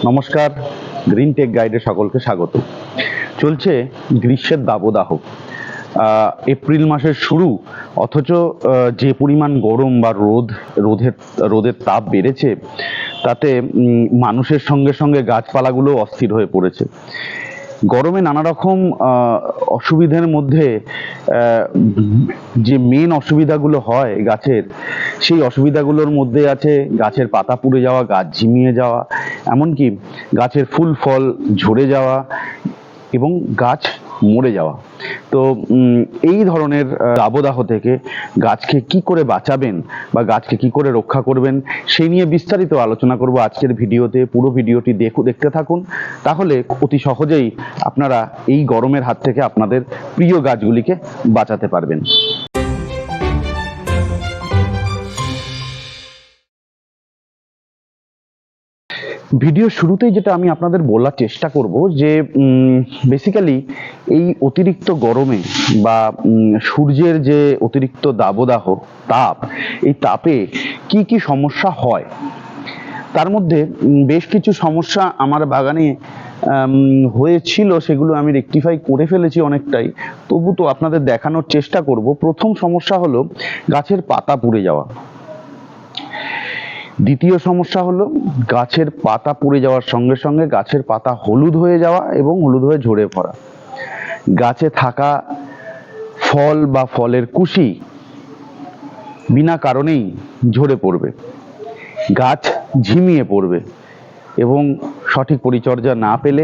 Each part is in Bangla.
নমস্কার, গ্রিন টেক গাইডে সকলকে স্বাগত। চলছে গ্রীষ্মের দাবদাহ। এপ্রিল মাসের শুরু, অথচ যে পরিমাণ গরম বা রোদের তাপ বেড়েছে, তাতে মানুষের সঙ্গে সঙ্গে গাছপালাগুলো অস্থির হয়ে পড়েছে। গরমে নানা রকম অসুবিধার মধ্যে যে মেন অসুবিধাগুলো হয় গাছের, সেই অসুবিধাগুলোর মধ্যে আছে গাছের পাতা পুড়ে যাওয়া, গাছ ঝিমিয়ে যাওয়া, এমনকি গাছের ফুল ফল ঝরে যাওয়া এবং গাছ মরে যাওয়া। তো এই ধরনের দাবদাহ থেকে গাছকে কি করে বাঁচাবেন বা গাছকে কি করে রক্ষা করবেন, সেই নিয়ে বিস্তারিত আলোচনা করব আজকের ভিডিওতে। পুরো ভিডিওটি দেখতে থাকুন, তাহলে অতি সহজেই আপনারা এই গরমের হাত থেকে আপনাদের প্রিয় গাছগুলিকে বাঁচাতে পারবেন। ভিডিও শুরুতেই যেটা আমি আপনাদের বলার চেষ্টা করব যে বেসিক্যালি এই অতিরিক্ত গরমে বা সূর্যের যে অতিরিক্ত দাবদাহ তাপ, এই তাপে কি কি সমস্যা হয়, তার মধ্যে বেশ কিছু সমস্যা আমার বাগানে হয়েছিল, সেগুলো আমি রেকটিফাই করে ফেলেছি অনেকটাই। তবু তো আপনাদের দেখানোর চেষ্টা করব। প্রথম সমস্যা হলো গাছের পাতা পুড়ে যাওয়া। দ্বিতীয় সমস্যা হলো গাছের পাতা পুড়ে যাওয়ার সঙ্গে সঙ্গে গাছের পাতা হলুদ হয়ে যাওয়া এবং হলুদ হয়ে ঝরে পড়া। গাছে থাকা ফল বা ফলের কুশি বিনা কারণেই ঝরে পড়বে, গাছ ঝিমিয়ে পড়বে এবং সঠিক পরিচর্যা না পেলে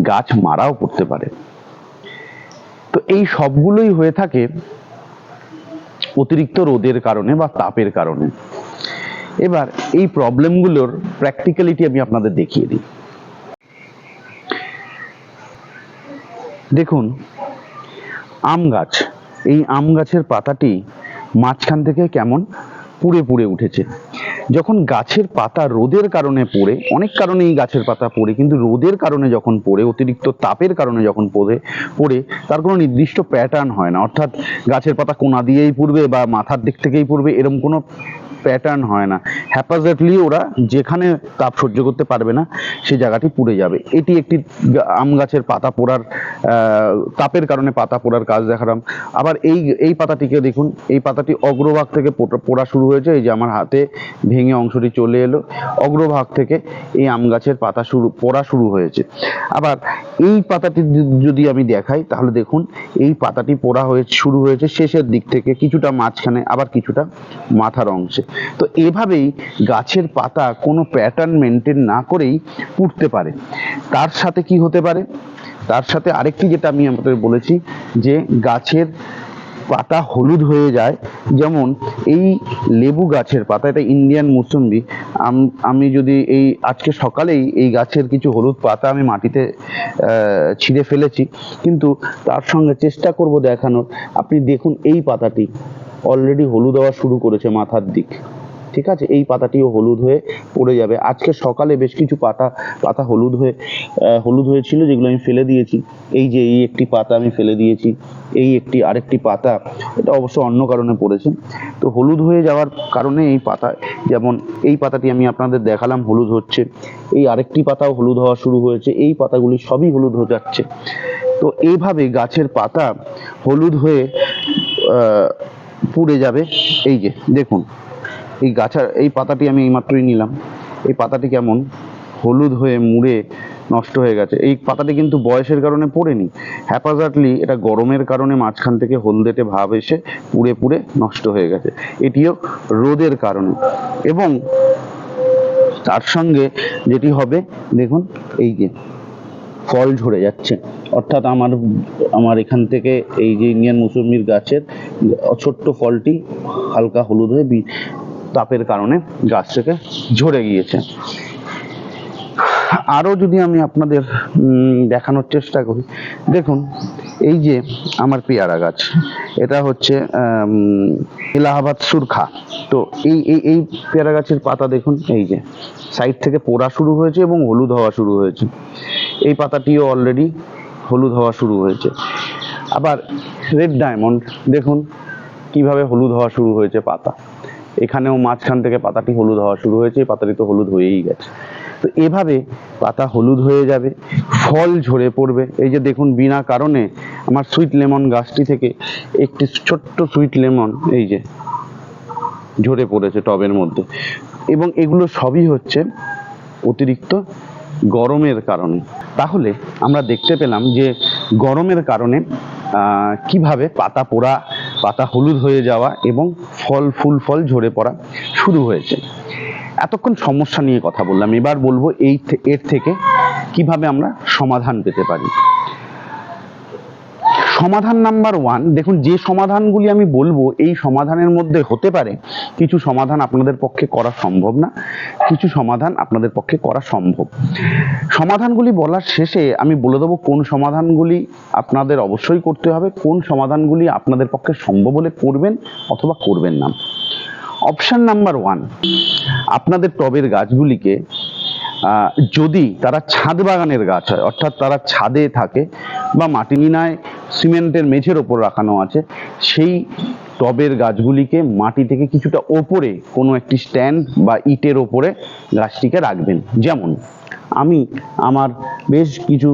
গাছ মারাও পড়তে পারে। তো এই সবগুলোই হয়ে থাকে অতিরিক্ত রোদের কারণে বা তাপের কারণে। এবার এই প্রবলেমগুলোর প্র্যাকটিক্যালিটি আমি আপনাদের দেখিয়ে দিই। দেখুন, আম গাছ, এই আম গাছের পাতাটি মাঝখান থেকে কেমন পুড়ে পুড়ে উঠেছে। যখন গাছের পাতা রোদের কারণে পড়ে, অনেক কারণেই গাছের পাতা পড়ে, কিন্তু রোদের কারণে যখন পড়ে, অতিরিক্ত তাপের কারণে যখন পড়ে, তার কোনো নির্দিষ্ট প্যাটার্ন হয় না। অর্থাৎ গাছের পাতা কোনা দিয়েই পড়বে বা মাথার দিক থেকেই পড়বে, এরকম কোনো প্যাটার্ন হয় না। হ্যাপাজেটলি ওরা যেখানে তাপ সহ্য করতে পারবে না সেই জায়গাটি পুড়ে যাবে। এটি একটি আম গাছের পাতা পোড়ার, তাপের কারণে পাতা পোড়ার কাজ দেখালাম। আবার এই পাতাটিকে দেখুন, এই পাতাটি অগ্রভাগ থেকে পোড়া শুরু হয়েছে। এই যে আমার হাতে ভেঙে অংশটি চলে এলো, অগ্রভাগ থেকে এই আম গাছের পাতা পোড়া শুরু হয়েছে। আবার এই পাতাটি যদি আমি দেখাই, তাহলে দেখুন এই পাতাটি পোড়া শুরু হয়েছে শেষের দিক থেকে, কিছুটা মাঝখানে, আবার কিছুটা মাথার অংশে। তো এভাবেই গাছের পাতা কোনো প্যাটার্ন মেনটেন না করেই পুড়তে পারে। তার সাথে কি হতে পারে, তার সাথে আরেকটি যেটা আমি আপনাদের বলেছি, যে গাছের পাতা হলুদ হয়ে যায়। যেমন এই লেবু গাছের পাতা, এটা ইন্ডিয়ান মৌসুম্বি। আমি যদি আজকে সকালেই এই গাছের কিছু হলুদ পাতা আমি মাটিতে ছিঁড়ে ফেলেছি, কিন্তু তার সঙ্গে চেষ্টা করব দেখানোর। আপনি দেখুন, এই পাতাটি অলরেডি হলুদ হওয়া শুরু করেছে মাথার দিক, ঠিক আছে? এই পাতাটিও হলুদ হয়ে পড়ে যাবে। আজকে সকালে বেশ কিছু পাতা হলুদ হয়েছিল, যেগুলো আমি ফেলে দিয়েছি। এই যে এই একটি পাতা আমি ফেলে দিয়েছি, আরেকটি পাতা, এটা অবশ্য অন্য কারণে পড়েছে। তো হলুদ হয়ে যাওয়ার কারণে এই পাতা, যেমন এই পাতাটি আমি আপনাদের দেখালাম হলুদ হচ্ছে, এই আরেকটি পাতাও হলুদ হওয়া শুরু হয়েছে, এই পাতাগুলি সবই হলুদ হয়ে যাচ্ছে। তো এইভাবে গাছের পাতা হলুদ হয়ে পুড়ে যাবে। এই যে দেখুন, এই পাতাটি আমি এইমাত্রই নিলাম, এই পাতাটি কেমন হলুদ হয়ে মুড়ে নষ্ট হয়ে গেছে। এই পাতাটি কিন্তু বয়সের কারণে পড়েনি, হ্যাপাজার্টলি এটা গরমের কারণে মাঝখান থেকে হলদেটে ভাব এসে পুড়ে পুড়ে নষ্ট হয়ে গেছে। এটিও রোদের কারণে। এবং তার সঙ্গে যেটি হবে, দেখুন এই যে ফল ঝরে যাচ্ছে, অর্থাৎ আমার এখান থেকে এই যে ইন্ডিয়ান মৌসুম্বির গাছের ছোট্ট ফলটি হালকা হলুদ হয়ে তাপের কারণে গাছ থেকে ঝরে গিয়েছে। আরও যদি আমি আপনাদের দেখানোর চেষ্টা করি, দেখুন এই যে আমার পেয়ারা গাছ, এটা হচ্ছে এলাহাবাদ সুরখা। তো এই পেয়ারা গাছের পাতা দেখুন, এই যে সাইড থেকে পোড়া শুরু হয়েছে এবং হলুদ হওয়া শুরু হয়েছে। এই পাতাটিও অলরেডি হলুদ হওয়া শুরু হয়েছে। আবার রেড ডায়মন্ড দেখুন কিভাবে হলুদ হওয়া শুরু হয়েছে পাতা, এখানেও মাঝখান থেকে পাতাটি হলুদ হওয়া শুরু হয়েছে, এই পাতাটি তো হলুদ হয়েই গেছে। তো তো এভাবে পাতা হলুদ হয়ে যাবে, ফল ঝরে পড়বে। এই যে দেখুন, বিনা কারণে আমার সুইট লেমন গাছটি থেকে একটি ছোট্ট সুইট লেমন এই যে ঝরে পড়েছে টবের মধ্যে, এবং এগুলো সবই হচ্ছে অতিরিক্ত গরমের কারণে। তাহলে আমরা দেখতে পেলাম যে গরমের কারণে কিভাবে পাতা পোড়া, পাতা হলুদ হয়ে যাওয়া এবং ফল ঝরে পড়া শুরু হয়েছে। এতক্ষণ সমস্যা নিয়ে কথা বললাম, এবার বলবো এর থেকে কিভাবে আমরা সমাধান পেতে পারি। সমাধান নাম্বার 1, দেখুন যে সমাধানগুলি আমি বলবো এই সমাধানের মধ্যে হতে পারে কিছু সমাধান আপনাদের পক্ষে করা সম্ভব না, কিছু সমাধান আপনাদের পক্ষে করা সম্ভব। সমাধানগুলি বলার শেষে আমি বলে দেবো কোন সমাধানগুলি আপনাদের অবশ্যই করতে হবে, কোন সমাধানগুলি আপনাদের পক্ষে সম্ভব হলে করবেন অথবা করবেন না। অপশন নাম্বার 1, আপনাদের টবের গাছগুলিকে যদি তারা ছাদ বাগানের গাছ হয়, অর্থাৎ তারা ছাদে থাকে বা মাটি নিনায় সিমেন্টের মেঝের ওপর রাখানো আছে, সেই টবের গাছগুলিকে মাটি থেকে কিছুটা ওপরে কোনো একটি স্ট্যান্ড বা ইটের ওপরে গাছটিকে রাখবেন। যেমন আমি আমার বেশ কিছু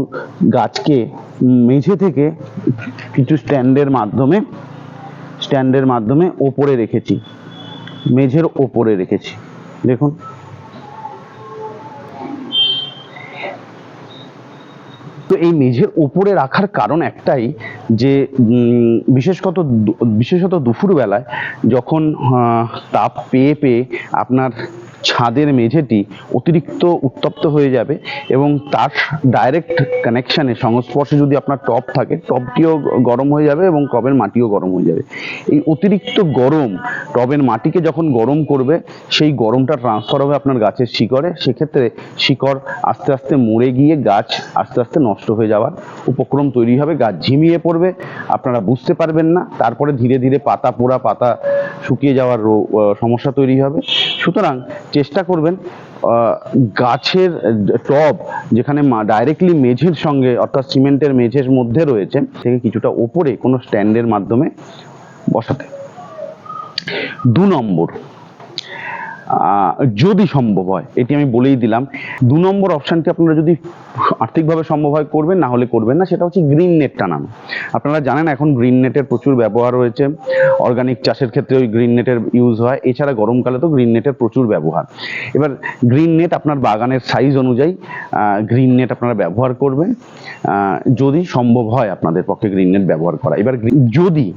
গাছকে মেঝে থেকে কিছু স্ট্যান্ডের মাধ্যমে ওপরে রেখেছি, মেঝের ওপরে রেখেছি। দেখুন, তো এই মেঝের ওপরে রাখার কারণ একটাই যে বিশেষত দুপুর বেলায় যখন তাপ পেয়ে আপনার ছাদের মেঝেটি অতিরিক্ত উত্তপ্ত হয়ে যাবে এবং তার ডাইরেক্ট কানেকশানে সংস্পর্শে যদি আপনার টব থাকে, টবটিও গরম হয়ে যাবে এবং টবের মাটিও গরম হয়ে যাবে। এই অতিরিক্ত গরম টবের মাটিকে যখন গরম করবে, সেই গরমটা ট্রান্সফার হবে আপনার গাছের শিকড়ে, সেক্ষেত্রে শিকড় আস্তে আস্তে মরে গিয়ে গাছ আস্তে আস্তে নষ্ট হয়ে যাওয়ার উপক্রম তৈরি হবে, গাছ ঝিমিয়ে পড়বে, আপনারা বুঝতে পারবেন না, তারপরে ধীরে ধীরে পাতা পোড়া, পাতা শুকিয়ে যাওয়ার সমস্যা তৈরি হবে। সুতরাং চেষ্টা করবেন গাছের টব যেখানে ডাইরেক্টলি মেঝের সঙ্গে অর্থাৎ সিমেন্টের মেঝের মধ্যে রয়েছে থেকে কিছুটা ওপরে কোনো স্ট্যান্ডের মাধ্যমে বসাতে। 2 নম্বর, যদি সম্ভব হয়, এটি আমি বলেই দিলাম, 2 নম্বর অপশানটি আপনারা যদি আর্থিকভাবে সম্ভব হয় করবেন, না হলে করবেন না, সেটা হচ্ছে গ্রিন নেট টানানো। আপনারা জানেন এখন গ্রিন নেটের প্রচুর ব্যবহার রয়েছে, অর্গানিক চাষের ক্ষেত্রে ওই গ্রিন নেটের ইউজ হয়, এছাড়া গরমকালে তো গ্রিন নেটের প্রচুর ব্যবহার। এবার গ্রিন নেট আপনার বাগানের সাইজ অনুযায়ী গ্রিন নেট আপনারা ব্যবহার করবেন, যদি সম্ভব হয় আপনাদের পক্ষে গ্রিন নেট ব্যবহার করা। এবার যদি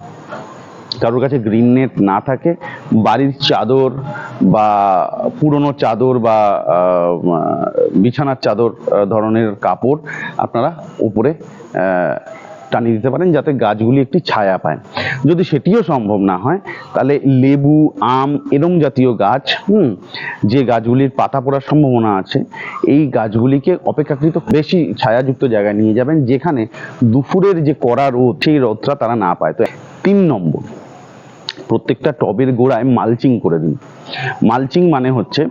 কারোর কাছে গ্রিন নেট না থাকে, বাড়ির চাদর বা পুরনো চাদর বা বিছানার চাদর ধরনের কাপড় আপনারা উপরে টানিয়ে দিতে পারেন, যাতে গাছগুলি একটি ছায়া পায়। যদি সেটিও সম্ভব না হয়, তাহলে লেবু, আম এরম জাতীয় গাছ, যে গাছগুলির পাতা পড়ার সম্ভাবনা আছে, এই গাছগুলিকে অপেক্ষাকৃত বেশি ছায়াযুক্ত জায়গায় নিয়ে যাবেন, যেখানে দুপুরের যে কড়া রোদ, সেই রোদটা তারা না পায়। তো 3 নম্বর, প্রত্যেকটা টবের গোড়ায় মালচিং করে দিন। মালচিং মানে হচ্ছে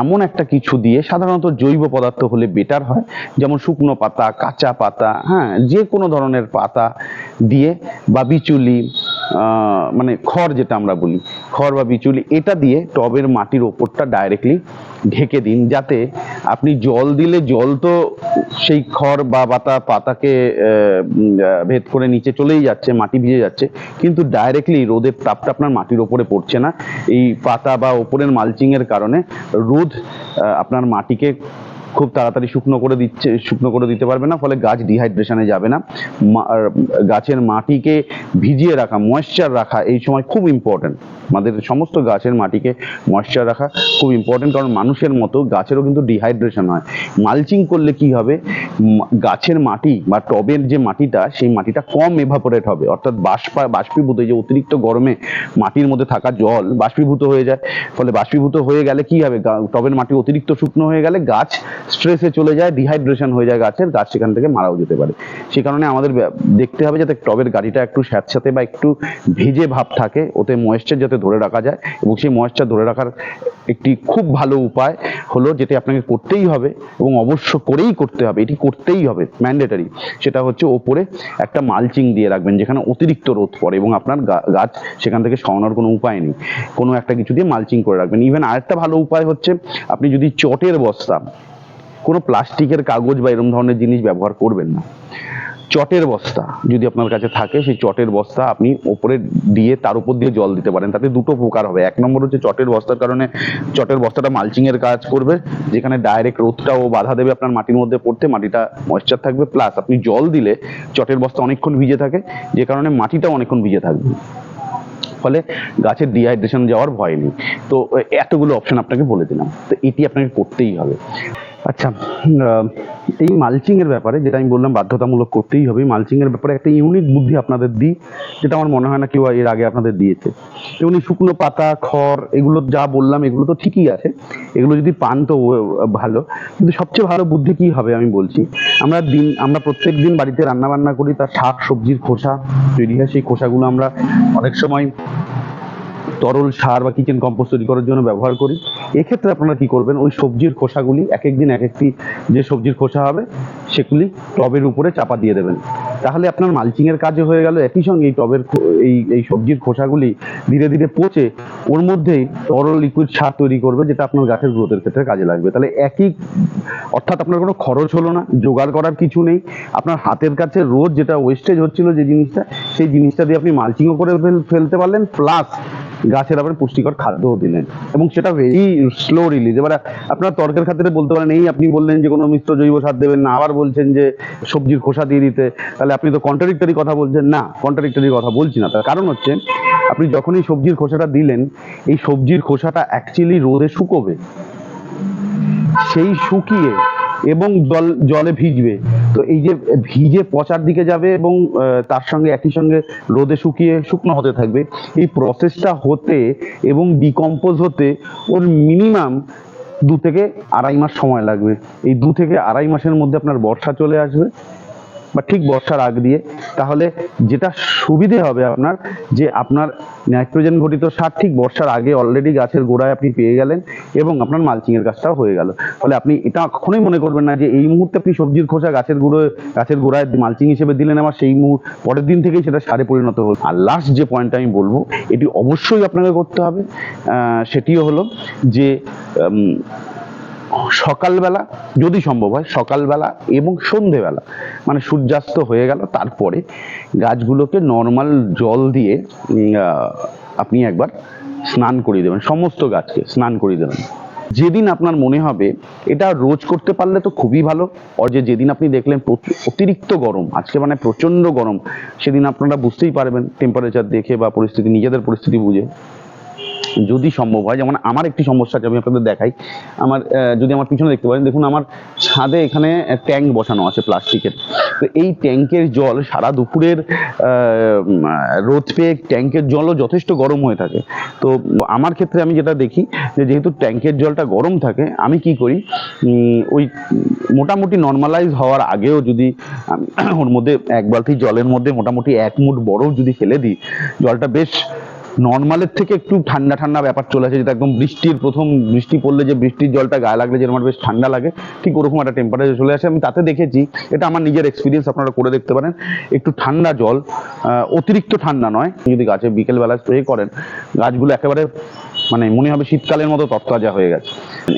এমন একটা কিছু দিয়ে, সাধারণত জৈব পদার্থ হলে বেটার হয়, যেমন শুকনো পাতা, কাঁচা পাতা, যে কোনো ধরনের পাতা দিয়ে, বা বিচুলি, মানে খড় যেটা আমরা বলি, খড় বা বিচুলি, এটা দিয়ে টবের মাটির ওপরটা ডাইরেক্টলি ঢেকে দিন, যাতে আপনি জল দিলে জল তো সেই খড় বা পাতাকে ভেদ করে নিচে চলেই যাচ্ছে, মাটি ভিজে যাচ্ছে, কিন্তু ডাইরেক্টলি রোদের তাপটা আপনার মাটির ওপরে পড়ছে না। এই পাতা বা ওপরের মালচিং এর কারণে রোদ আপনার মাটিকে খুব তাড়াতাড়ি শুকনো করে দিতে পারবে না, ফলে গাছ ডিহাইড্রেশনে যাবে না। গাছের মাটিকে ভিজিয়ে রাখা, ময়েশ্চার রাখা এই সময় খুব ইম্পর্টেন্ট। আমাদের সমস্ত গাছের মাটিকে ময়েশ্চার রাখা খুব ইম্পর্টেন্ট, কারণ মানুষের মতো গাছেরও কিন্তু ডিহাইড্রেশন হয়। মালচিং করলে কি হবে, গাছের মাটি বা টবের যে মাটিটা, সেই মাটিটা কম এভাপোরেট হবে, অর্থাৎ বাষ্পীভূত, যে অতিরিক্ত গরমে মাটির মধ্যে থাকা জল বাষ্পীভূত হয়ে যায়, ফলে বাষ্পীভূত হয়ে গেলে কি হবে, টবের মাটি অতিরিক্ত শুকনো হয়ে গেলে গাছ স্ট্রেসে চলে যায়, ডিহাইড্রেশন হয়ে যায় গাছের, গাছ সেখান থেকে মারাও যেতে পারে। সে কারণে আমাদের দেখতে হবে যাতে টবের গাড়িটা একটু স্যাঁতস্যাঁতে বা একটু ভিজে ভাব থাকে, ওতে ময়েশ্চার যাতে ধরে রাখা যায়। এবং সেই ময়েশ্চার ধরে রাখার একটি খুব ভালো উপায় হলো, যেটি আপনাকে করতেই হবে এবং অবশ্য করতে হবে, এটি করতেই হবে, ম্যান্ডেটারি, সেটা হচ্ছে ওপরে একটা মালচিং দিয়ে রাখবেন, যেখানে অতিরিক্ত রোদ পড়ে এবং আপনার গাছ সেখান থেকে সরানোর কোনো উপায় নেই, কোনো একটা কিছু দিয়ে মালচিং করে রাখবেন। ইভেন আরেকটা ভালো উপায় হচ্ছে, আপনি যদি চটের বস্তা কোনো প্লাস্টিকের কাগজ বা এরকম ধরনের জিনিস ব্যবহার করবেন না। চটের বস্তা যদি আপনার কাছে থাকে, সেই চটের বস্তা আপনি ওপরে দিয়ে তার উপর দিয়ে জল দিতে পারেন। তাতে দুটো উপকার হবে। এক নম্বর হচ্ছে চটের বস্তার কারণে চটের বস্তাটা মালচিং এর কাজ করবে, যেখানে ডাইরেক্ট রোদটাও বাধা দেবে আপনার মাটির মধ্যে পড়তে, মাটিটা ময়েশ্চার থাকবে। প্লাস আপনি জল দিলে চটের বস্তা অনেকক্ষণ ভিজে থাকে, যে কারণে মাটিটাও অনেকক্ষণ ভিজে থাকবে, ফলে গাছের ডিহাইড্রেশন যাওয়ার ভয় নেই। তো এতগুলো অপশন আপনাকে বলে দিলাম, তো এটি আপনাকে করতেই হবে। আচ্ছা, এই মালচিং এর ব্যাপারে যেটা আমি বললাম বাধ্যতামূলক করতেই হবে, মালচিং এর ব্যাপারে একটা ইউনিক বুদ্ধি আপনাদের দিই, যেটা আমার মনে হয় না কেউ এর আগে আপনাদের দিয়েছে। যেমন এই শুকনো পাতা, খড়, এগুলো যা বললাম এগুলো তো ঠিকই আছে, এগুলো যদি পান তো ভালো, কিন্তু সবচেয়ে ভালো বুদ্ধি কি হবে আমি বলছি। আমরা প্রত্যেক দিন বাড়িতে রান্না বান্না করি, তার শাক সবজির খোসা তৈরি হয়, সেই খোসাগুলো আমরা অনেক সময় তরল সার বা কিচেন কম্পোস্ট তৈরি করার জন্য ব্যবহার করি। এক্ষেত্রে আপনারা কি করবেন, ওই সবজির খোসাগুলি এক একদিন এক একটি যে সবজির খোসা হবে সেগুলি টবের উপরে চাপা দিয়ে দেবেন। তাহলে আপনার মালচিং এর কাজও হয়ে গেল, একই সঙ্গে এই টবের এই সবজির খোসাগুলি ধীরে ধীরে পচে ওর মধ্যেই তরল লিকুইড সার তৈরি করবে, যেটা আপনার গাছের গ্রোথের ক্ষেত্রে কাজে লাগবে। তাহলে অর্থাৎ আপনার কোনো খরচ হলো না, জোগাড় করার কিছু নেই, আপনার হাতের কাছে রোজ যেটা ওয়েস্টেজ হচ্ছিল যে জিনিসটা, সেই জিনিসটা দিয়ে আপনি মালচিংও করে ফেলতে পারলেন, প্লাস গাছের আবার পুষ্টিকর খাদ্যও দিলেন, এবং সেটা ভেরি স্লো রিলিজ। এবার আপনার তর্কের খাতিরে বলতে পারেন, এই আপনি বললেন যে কোনো মিশ্র জৈব সার দেবেন না, আবার বলছেন যে সবজির খোসা দিয়ে দিতে, তাহলে আপনি তো কন্ট্রাডিক্টরি কথা বলছেন। না, কন্ট্রাডিক্টরি কথা বলছি না। তার কারণ হচ্ছে, আপনি যখন এই সবজির খোসাটা দিলেন, এই সবজির খোসাটা অ্যাকচুয়ালি রোদে শুকোবে, সেই শুকিয়ে এবং জলে ভিজবে, তো এই যে ভিজে পচার দিকে যাবে এবং তার সঙ্গে একই সঙ্গে রোদে শুকিয়ে শুকনো হতে থাকবে, এই প্রসেসটা হতে এবং ডিকম্পোজ হতে ওর মিনিমাম 2 থেকে আড়াই মাস সময় লাগবে। এই 2 থেকে আড়াই মাসের মধ্যে আপনার বর্ষা চলে আসবে, বা ঠিক বর্ষার আগ দিয়ে। তাহলে যেটা সুবিধে হবে আপনার, যে আপনার নাইট্রোজেন ঘটিত সার ঠিক বর্ষার আগে অলরেডি গাছের গোড়ায় আপনি পেয়ে গেলেন, এবং আপনার মালচিং এর কাজটাও হয়ে গেল। ফলে আপনি এটা কখনোই মনে করবেন না যে এই মুহূর্তে আপনি সবজির খোসা গাছের গোড়ায় মালচিং হিসেবে দিলেন, আবার সেই পরের দিন থেকেই সেটা সারে পরিণত হল। আর লাস্ট যে পয়েন্টটা আমি বলবো, এটি অবশ্যই আপনাকে করতে হবে, সেটিও হলো যে সকালবেলা, যদি সম্ভব হয় সকালবেলা এবং সন্ধেবেলা, মানে সূর্যাস্ত হয়ে গেল তারপরে গাছগুলোকে নর্মাল জল দিয়ে আপনি একবার স্নান করিয়ে দেবেন, সমস্ত গাছকে স্নান করিয়ে দেবেন। যেদিন আপনার মনে হবে, এটা রোজ করতে পারলে তো খুবই ভালো, যেদিন আপনি দেখলেন অতিরিক্ত গরম, আজকে মানে প্রচন্ড গরম, সেদিন আপনারা বুঝতেই পারবেন টেম্পারেচার দেখে বা পরিস্থিতি, নিজেদের পরিস্থিতি বুঝে, যদি সম্ভব হয়। যেমন আমার একটি সমস্যা আছে, আমি আপনাদের দেখাই। যদি আমার পিছনে দেখতে পারেন, দেখুন আমার ছাদে এখানে ট্যাঙ্ক বসানো আছে প্লাস্টিকের। তো এই ট্যাঙ্কের জল সারা দুপুরের রোদ পেয়ে ট্যাঙ্কের জলও যথেষ্ট গরম হয়ে থাকে। তো আমার ক্ষেত্রে আমি যেটা দেখি, যেহেতু ট্যাঙ্কের জলটা গরম থাকে, আমি কি করি, ওই মোটামুটি নর্মালাইজ হওয়ার আগেও যদি ওর মধ্যে এক বালতি জলের মধ্যে মোটামুটি 1 মুঠ বরফ যদি ফেলে দিই, জলটা বেশ নর্মালের থেকে একটু ঠান্ডা ঠান্ডা ব্যাপার চলে আসে, যেটা একদম প্রথম বৃষ্টি পড়লে যে বৃষ্টির জলটা গায়ে লাগলে যেরকম বেশ ঠান্ডা লাগে, ঠিক ওরকম একটা টেম্পারেচার চলে আসে। আমি তাতে দেখেছি, এটা আমার নিজের এক্সপিরিয়েন্স, আপনারা করে দেখতে পারেন, একটু ঠান্ডা জল, অতিরিক্ত ঠান্ডা নয়, যদি গাছে বিকেলবেলা স্প্রে করেন, গাছগুলো একেবারে মানে মনে হবে শীতকালের মতো তরতাজা হয়ে গেছে।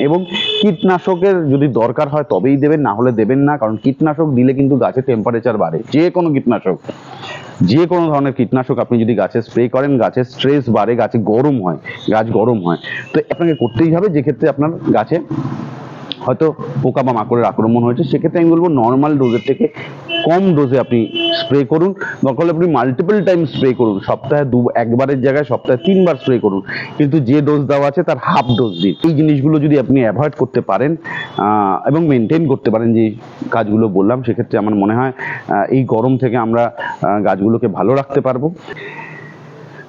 এবং কীটনাশকের যদি দরকার হয় তবেই দেবেন, না হলে দেবেন না, কারণ কীটনাশক দিলে কিন্তু গাছের টেম্পারেচার বাড়ে। যে কোনো কীটনাশক, যে কোনো ধরনের কীটনাশক আপনি যদি গাছে স্প্রে করেন, গাছের স্ট্রেস বাড়ে, গাছ গরম হয়। তো আপনাকে করতেই হবে, যে ক্ষেত্রে আপনার গাছে হয়তো পোকা বা মাকড়ের আক্রমণ হয়েছে, সেক্ষেত্রে আমি বলবো নর্মাল ডোজের থেকে কম ডোজে আপনি স্প্রে করুন। দরকার হলে আপনি মাল্টিপল টাইম স্প্রে করুন, সপ্তাহে একবারের জায়গায় সপ্তাহে 3 বার স্প্রে করুন, কিন্তু যে ডোজ দেওয়া আছে তার হাফ ডোজ দিন। এই জিনিসগুলো যদি আপনি অ্যাভয়েড করতে পারেন এবং মেনটেন করতে পারেন যে কাজগুলো বললাম, সেক্ষেত্রে আমার মনে হয় এই গরম থেকে আমরা গাছগুলোকে ভালো রাখতে পারবো।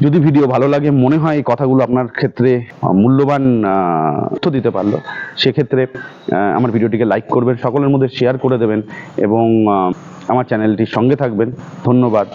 যদি ভিডিও ভালো লাগে, মনে হয় এই কথাগুলো আপনার ক্ষেত্রে মূল্যবান তথ্য দিতে পারলো, সেক্ষেত্রে আমার ভিডিওটিকে লাইক করবেন, সকলের মধ্যে শেয়ার করে দেবেন, এবং আমার চ্যানেলটির সঙ্গে থাকবেন। ধন্যবাদ।